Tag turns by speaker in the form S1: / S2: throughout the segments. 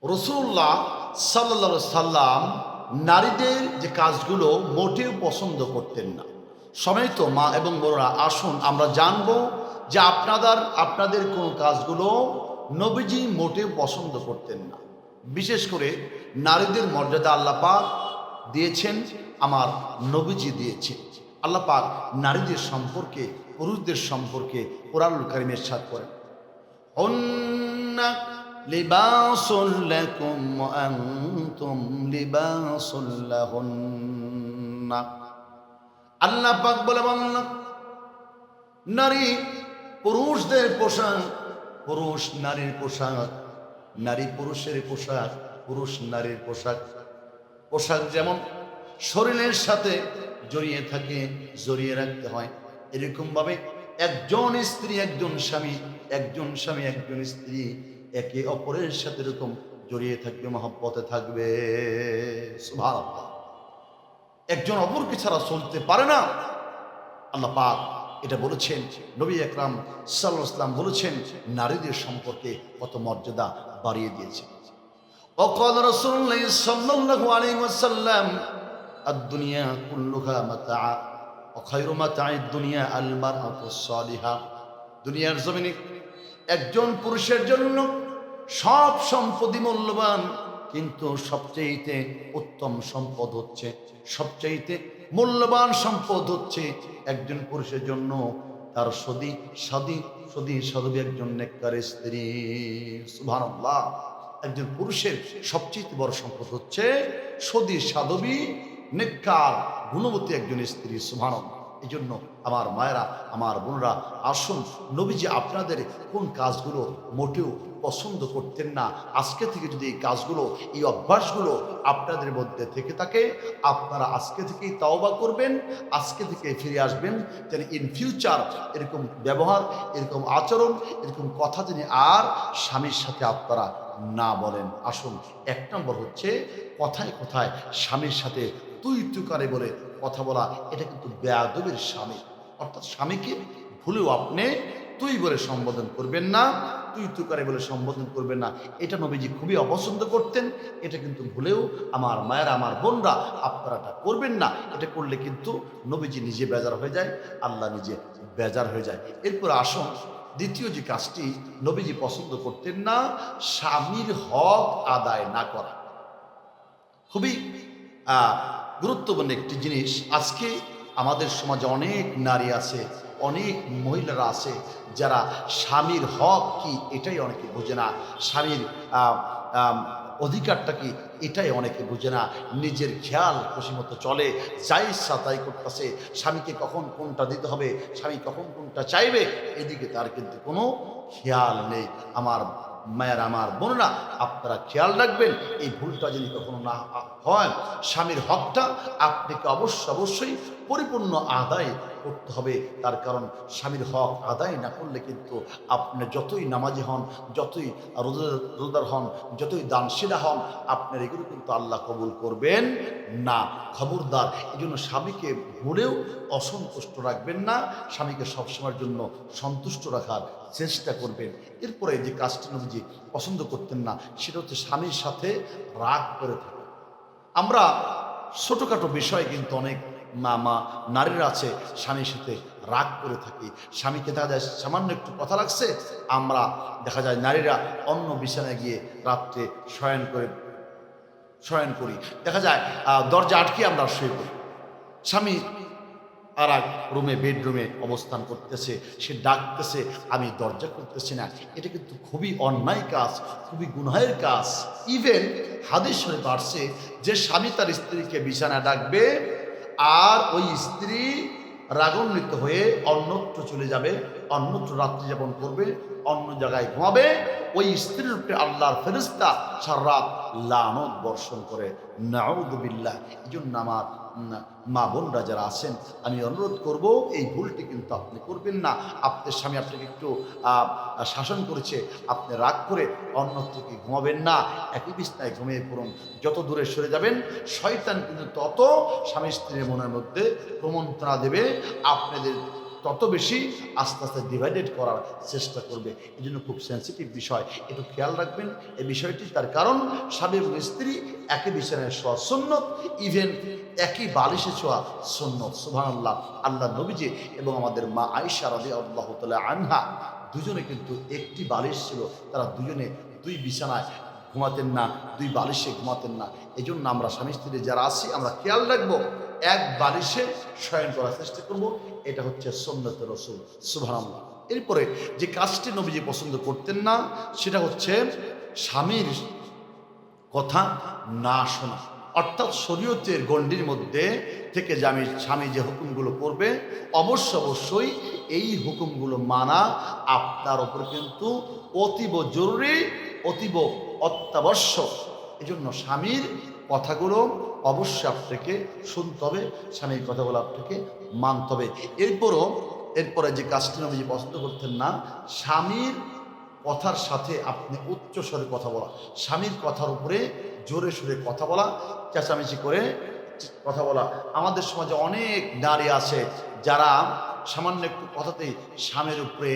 S1: রাসূলুল্লাহ সাল্লাল্লাহু আলাইহি সাল্লাম নারীদের যে কাজগুলো মোটেও পছন্দ করতেন না। সম্মানিত মা এবং বোনেরা, আসুন আমরা জানব যে আপনাদের কোন কাজগুলো নবীজি মোটেও পছন্দ করতেন না। বিশেষ করে নারীদের মর্যাদা আল্লাহ পাক দিয়েছেন, আমার নবীজি দিয়েছেন। আল্লাহ পাক নারীদের সম্পর্কে, পুরুষদের সম্পর্কে কোরআনুল কারীমে ইরশাদ করেন, লিবাসুল লাকুম ওয়া আনতুম লিবাসুল লাহুন্না। আল্লাহ পাক বলে বললেন, নারী পুরুষদের পোশাক, পুরুষ নারীর পোশাক, নারী পুরুষের পোশাক, পুরুষ নারীর পোশাক। পোশাক যেমন শরীরের সাথে জড়িয়ে থাকে, জড়িয়ে রাখতে হয়, এরকম ভাবে একজন স্ত্রী একজন স্বামী, একজন স্বামী একজন স্ত্রী একে অপরের সাথে এরকম জড়িয়ে থাকবে, মহব্বতে থাকবে। সুবহানাল্লাহ। একজন অপরকে ছাড়া চলতে পারে না। আল্লাহ পাক এটা বলেছেন, নবী আকরাম সাল্লাল্লাহু আলাইহি ওয়াসাল্লাম বলেছেন, নারীদের সম্পর্কে কত মর্যাদা বাড়িয়ে দিয়েছে। وقال رسول الله صلى الله عليه وسلم الدنيا كلها متاع وخير متاع الدنيا المرأة الصالحة। দুনিয়ার জমিনে একজন পুরুষের জন্য সব সম্পদই মূল্যবান, কিন্তু সবচেয়ে উত্তম সম্পদ হচ্ছে, সবচেয়ে মূল্যবান সম্পদ হচ্ছে একজন পুরুষের জন্য তার সদী একজন নেককার স্ত্রী। সুবহানাল্লাহ। একজন পুরুষের সবচেয়ে বড় সম্পদ হচ্ছে সদী সাধবী নেককার গুণবতী একজন স্ত্রী। সুবহানাল্লাহ। এই জন্য আমার মায়েরা, আমার বোনরা, আসুন, নবীজি আপনাদের কোন কাজগুলো মোটেও পছন্দ করতেন না, আজকে থেকে যদি এই কাজগুলো, এই অভ্যাসগুলো আপনাদের মধ্যে থেকে থাকে, আপনারা আজকে থেকেই তাওবা করবেন, আজকে থেকে ফিরে আসবেন, যেন ইন ফিউচার এরকম ব্যবহার, এরকম আচরণ, এরকম কথা যিনি আর স্বামীর সাথে আপনারা না বলেন। আসুন, এক নম্বর হচ্ছে কথায় কথায় স্বামীর সাথে তুই তুকারে বলে কথা বলা, এটা কিন্তু বেয়াদবের স্বামী। অর্থাৎ স্বামীকে ভুলেও আপনি তুই বলে সম্বোধন করবেন না, তুই তুকারে বলে সম্বোধন করবেন না। এটা নবীজি খুবই অপছন্দ করতেন। এটা কিন্তু ভুলেও আমার মায়েরা, আমার বোনরা, আপনারা এটা করবেন না। এটা করলে কিন্তু নবীজি নিজে বেজার হয়ে যায়, আল্লাহ নিজে বেজার হয়ে যায়। এরপর আসুন, দ্বিতীয় যে কাজটি নবীজি পছন্দ করতেন না, স্বামীর হক আদায় না করা। খুবই গুরুত্বপূর্ণ একটি জিনিস। আজকে আমাদের সমাজে অনেক নারী আছে, অনেক মহিলারা আছে যারা স্বামীর হক কি এটাই অনেকে বোঝে না, স্বামীর অধিকারটা কি এটাই অনেকে বোঝে না। নিজের খেয়াল খুশি মতো চলে, যাই ইচ্ছা তাই করতেছে। স্বামীকে কখন কোনটা দিতে হবে, স্বামী কখন কোনটা চাইবে, এদিকে তার কিন্তু কোনো খেয়াল নেই। আমার মায়ের, আমার বোনরা, আপনারা খেয়াল রাখবেন এই ভুলটা যদি কখনো না হয়। স্বামীর হকটা আপনাকে অবশ্যই পরিপূর্ণ আদায় করতে হবে। তার কারণ স্বামীর হক আদায় না করলে কিন্তু আপনি যতই নামাজি হন, যতই রোজাদার হন, যতই দানশীলা হন, আপনার এগুলো কিন্তু আল্লাহ কবুল করবেন না। খবরদার, এই জন্য স্বামীকে ভুলেও অসন্তুষ্ট রাখবেন না, স্বামীকে সবসময়ের জন্য সন্তুষ্ট রাখার চেষ্টা করবেন। এরপরে যে কাজটি নবীজি পছন্দ করতেন না, সেটা হচ্ছে স্বামীর সাথে রাগ করে থাকা। আমরা ছোটোখাটো বিষয়ে কিন্তু অনেক নারীরা আছে স্বামীর সাথে রাগ করে থাকি। স্বামীকে দেখা যায় সামান্য একটু কথা লাগছে, আমরা দেখা যায় নারীরা অন্য বিছানায় গিয়ে রাত্রে শয়ন করি, দেখা যায় দরজা আটকে আমরা শুয়ে পড়ি। স্বামী আর এক রুমে, বেডরুমে অবস্থান করতেছে, সে ডাকতেছে, আমি দরজা করতেছি না। এটা কিন্তু খুবই অন্যায় কাজ, খুবই গুনাহের কাজ। ইভেন হাদিস শরীফে আসছে যে স্বামী তার স্ত্রীকে বিছানায় ডাকবে আর ওই স্ত্রী রাগান্বিত হয়ে অন্যত্র চলে যাবে, অন্যত্র রাত্রি যাপন করবে, অন্য জায়গায় ঘুমাবে, ওই স্ত্রীর উপরে আল্লাহর ফেরেশতা সারা রাত লানত বর্ষণ করে। নাউযু বিল্লাহ। এই জন্য আমার মা বোনরা যারা আছেন, আমি অনুরোধ করব এই ভুলটি কিন্তু আপনি করবেন না। আপনার স্বামী আপনাকে একটু শাসন করেছে, আপনি রাগ করে অন্যত্র কি ঘুমাবেন না, একই বিছানায় ঘুমিয়ে পড়ুন। যত দূরে সরে যাবেন, শয়তান কিন্তু তত স্বামী স্ত্রীর মনের মধ্যে প্রমন্ত্রণা দেবে, আপনাদের তত বেশি আস্তে আস্তে ডিভাইডেড করার চেষ্টা করবে। এই জন্য খুব সেন্সিটিভ বিষয়, একটু খেয়াল রাখবেন এই বিষয়টি। তার কারণ স্বামী এবং স্ত্রী একই বিছানায় শোয়া সুন্নত, ইভেন একই বালিশে শোয়া সুন্নত। সুবহানাল্লাহ। আল্লাহ নবীজি এবং আমাদের মা আয়েশা রাদিয়াল্লাহু তাআলা আনহা দুজনে কিন্তু একটি বালিশ ছিল, তারা দুজনে দুই বিছানায় ঘুমাতেন না, দুই বালিশে ঘুমাতেন না। এই জন্য আমরা স্বামী স্ত্রী যারা আছি আমরা খেয়াল রাখবো, এক বালিশে শয়ন করার চেষ্টা করব। এটা হচ্ছে সুন্নতে রাসূল। সুবহানাল্লাহ। এরপরে যে কাজটি নবীজি পছন্দ করতেন না সেটা হচ্ছে স্বামীর কথা না শোনা। অর্থাৎ শরীয়তের গণ্ডির মধ্যে থেকে যে স্বামী যে হুকুমগুলো করবে অবশ্যই এই হুকুমগুলো মানা আপনার ওপর কিন্তু অতীব জরুরি, অতীব অত্যাবশ্যক। এই জন্য স্বামীর কথাগুলো অবশ্যই আপনাকে শুনতে হবে, স্বামীর কথাগুলো আপনাকে মানতে হবে। এরপরে যে কাজটি নবীজি পছন্দ করতেন না, স্বামীর কথার সাথে আপনি উচ্চ স্বরে কথা বলা, স্বামীর কথার উপরে জোরে সোরে কথা বলা, চেঁচামেচি করে কথা বলা। আমাদের সমাজে অনেক নারী আছে যারা সামান্য একটু কথাতেই স্বামীর উপরে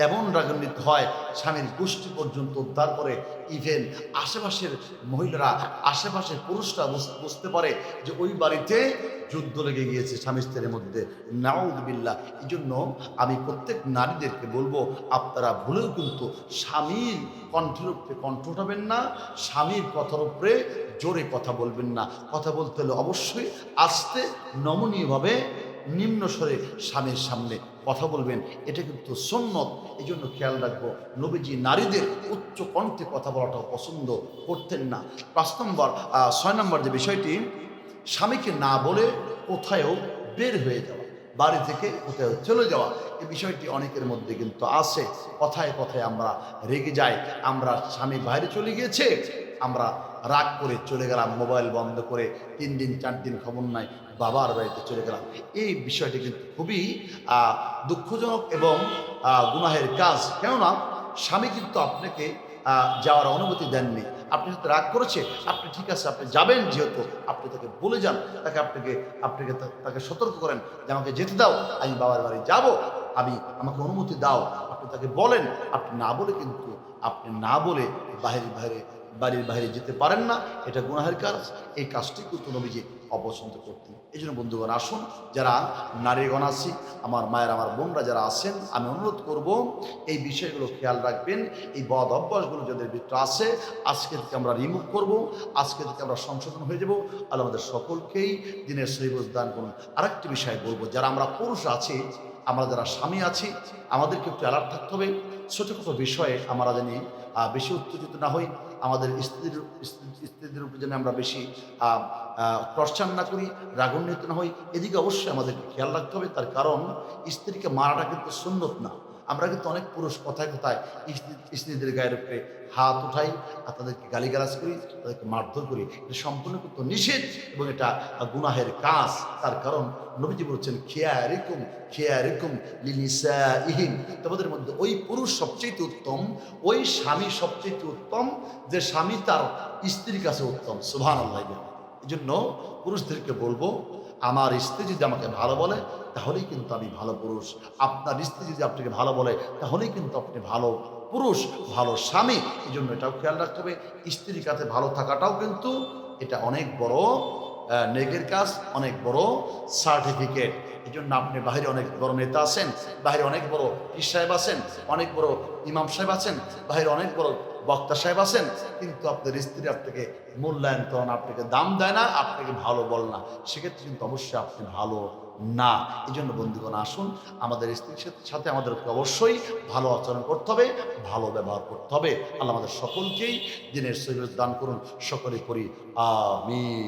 S1: এমন রাগান্বিত হয়, স্বামীর গোষ্ঠী পর্যন্ত উদ্ধার করে। ইভেন আশেপাশের মহিলারা, আশেপাশের পুরুষরা বুঝতে পারে যে ওই বাড়িতে যুদ্ধ লেগে গিয়েছে স্বামী স্ত্রীর মধ্যে। নাউযুবিল্লাহ। এই জন্য আমি প্রত্যেক নারীদেরকে বলবো, আপনারা ভুলেও কিন্তু স্বামীর কণ্ঠের উপরে কণ্ঠ উঠাবেন না, স্বামীর কথার উপরে জোরে কথা বলবেন না। কথা বলতে হলে অবশ্যই আস্তে নমনীয়ভাবে নিম্ন স্বরে স্বামীর সামনে কথা বলবেন, এটা কিন্তু সুন্নত। এই জন্য খেয়াল রাখবো, নবীজি নারীদের উচ্চ কণ্ঠে কথা বলাটাও পছন্দ করতেন না। 6 নম্বর যে বিষয়টি, স্বামীকে না বলে কোথায়ও বের হয়ে যাওয়া, বাড়ি থেকে কোথাও চলে যাওয়া। এই বিষয়টি অনেকের মধ্যে কিন্তু আছে। কথায় কথায় আমরা রেগে যাই, আমরা স্বামী বাইরে চলে গিয়েছে, আমরা রাগ করে চলে গেলাম, মোবাইল বন্ধ করে 3 দিন 4 দিন খবর নাই, বাবার বাড়িতে চলে গেলাম। এই বিষয়টি কিন্তু খুবই দুঃখজনক এবং গুনাহের কাজ। কেননা স্বামী কিন্তু আপনাকে যাওয়ার অনুমতি দেননি। আপনি যদি রাগ করেছে, আপনি ঠিক আছে আপনি যাবেন, যেহেতু আপনি তাকে বলে যান, তাকে সতর্ক করেন যে আমাকে যেতে দাও, আমি বাবার বাড়ি যাব, আমাকে অনুমতি দাও। আপনি তাকে বলেন। আপনি না বলে বাড়ির বাইরে যেতে পারেন না, এটা গুনাহের কাজ। এই কাজটি কিন্তু নবীজি অপছন্দ করতেন। এই জন্য বন্ধুগণ, আসুন যারা নারীগণ আছি, আমার মায়ের, আমার বোনরা যারা আছেন, আমি অনুরোধ করব এই বিষয়গুলো খেয়াল রাখবেন। এই বদ অভ্যাসগুলো যাদের ভিতরে আছে, আজকে থেকে আমরা রিমুভ করব, আজকে থেকে আমরা সংশোধন হয়ে যাব। আল্লাহ আমাদের সকলকেই দিনের সহিহ দান করুন। আরেকটি বিষয় বলবো, যারা আমরা পুরুষ আছি, আমরা যারা স্বামী আছি, আমাদেরকে একটু অ্যালার্ট থাকতে হবে। ছোটো বিষয়ে আমরা জানি বেশি উত্তেজিত না হই, আমাদের স্ত্রীদের উপরে যেন আমরা বেশি টর্চার না করি, রাগান্বিত না হই, এদিকে অবশ্যই আমাদেরকে খেয়াল রাখতে হবে। তার কারণ স্ত্রীকে মারাটা কিন্তু সুন্নত না। আমরা কিন্তু অনেক পুরুষ কথায় স্ত্রীদের গায়ের উপরে হাত উঠাই আর তাদেরকে গালিগালাজ করি, তাদেরকে মারধর করি। এটা সম্পূর্ণ কিন্তু নিষেধ এবং এটা গুনাহের কাজ। তার কারণ নবীজি বলছেন, খিয়ারিকুম লিনিসাইহিম, তোমাদের মধ্যে ওই পুরুষ সবচেয়ে উত্তম, ওই স্বামী সবচেয়ে উত্তম যে স্বামী তার স্ত্রীর কাছে উত্তম। সুবহানাল্লাহ। এই জন্য পুরুষদেরকে বলবো, আমার স্ত্রী যদি আমাকে ভালো বলে তাহলেই কিন্তু আমি ভালো পুরুষ। আপনার স্ত্রী যদি আপনাকে ভালো বলে তাহলেই কিন্তু আপনি ভালো পুরুষ, ভালো স্বামী। এই জন্য এটাও খেয়াল রাখতে হবে, স্ত্রীর কাছে ভালো থাকাটাও কিন্তু এটা অনেক বড় নেকের কাজ, অনেক বড় সার্টিফিকেট। এই জন্য আপনি বাইরে অনেক বড় নেতা আছেন, বাইরে অনেক বড় পীর সাহেব আছেন, অনেক বড় ইমাম সাহেব আছেন, বাইরে অনেক বড় বক্তা সাহেব আছেন, কিন্তু আপনার স্ত্রী আপনাকে মূল্যায়ন করে না, আপনাকে দাম দেয় না, আপনাকে ভালো বল না, সেক্ষেত্রে কিন্তু অবশ্যই আপনি ভালো না। এই জন্য বন্ধুগণ, আসুন আমাদের স্ত্রীর সাথে আমাদেরকে অবশ্যই ভালো আচরণ করতে হবে, ভালো ব্যবহার করতে হবে। আল্লাহ আমাদের সকলকেই দিনের সহিহ দান করুন। সকলে করি আমিন।